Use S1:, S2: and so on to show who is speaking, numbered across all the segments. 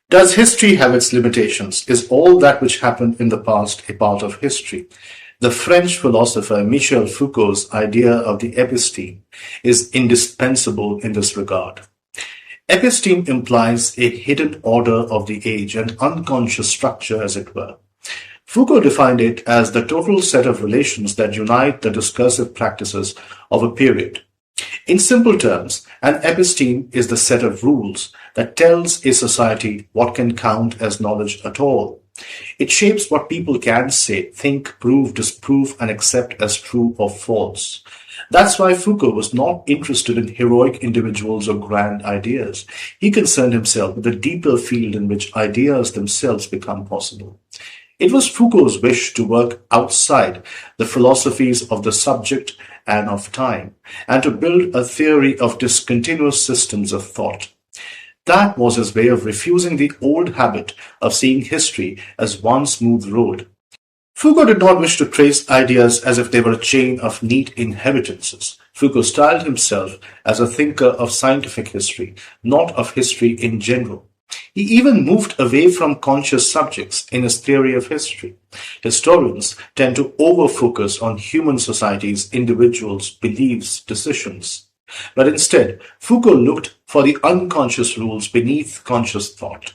S1: Does history have its limitations? Is all that which happened in the past a part of history? The French philosopher Michel Foucault's idea of the episteme is indispensable in this regard. Episteme implies a hidden order of the age, an unconscious structure, as it were. Foucault defined it as the total set of relations that unite the discursive practices of a period. In simple terms, an episteme is the set of rules that tells a society what can count as knowledge at all. It shapes what people can say, think, prove, disprove, and accept as true or false. That's why Foucault was not interested in heroic individuals or grand ideas. He concerned himself with the deeper field in which ideas themselves become possible. It was Foucault's wish to work outside the philosophies of the subject and of time, and to build a theory of discontinuous systems of thought. That was his way of refusing the old habit of seeing history as one smooth road. Foucault did not wish to trace ideas as if they were a chain of neat inheritances. Foucault styled himself as a thinker of scientific history, not of history in general. He even moved away from conscious subjects in his theory of history. Historians tend to over-focus on human societies, individuals, beliefs, decisions. But instead, Foucault looked for the unconscious rules beneath conscious thought.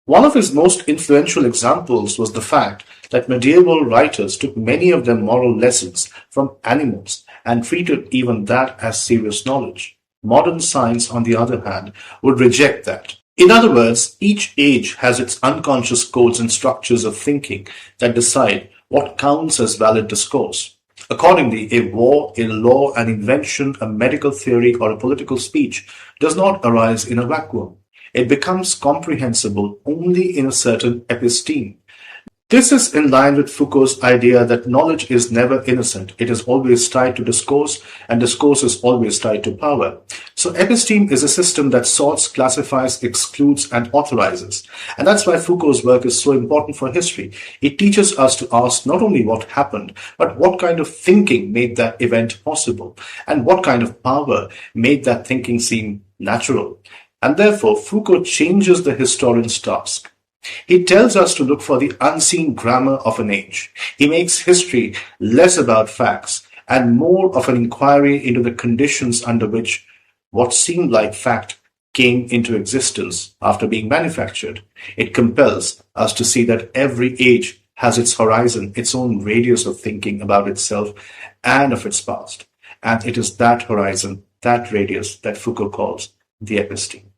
S1: One of his most influential examples was the fact that medieval writers took many of their moral lessons from animals and treated even that as serious knowledge. Modern science, on the other hand, would reject that. In other words, each age has its unconscious codes and structures of thinking that decide what counts as valid discourse. Accordingly, a war, a law, an invention, a medical theory, or a political speech does not arise in a vacuum. It becomes comprehensible only in a certain episteme. This is in line with Foucault's idea that knowledge is never innocent. It is always tied to discourse, and discourse is always tied to power. So episteme is a system that sorts, classifies, excludes, and authorizes. And that's why Foucault's work is so important for history. It teaches us to ask not only what happened, but what kind of thinking made that event possible, and what kind of power made that thinking seem natural. And therefore, Foucault changes the historian's task. He tells us to look for the unseen grammar of an age. He makes history less about facts and more of an inquiry into the conditions under which what seemed like fact came into existence after being manufactured. It compels us to see that every age has its horizon, its own radius of thinking about itself and of its past. And it is that horizon, that radius, that Foucault calls the episteme.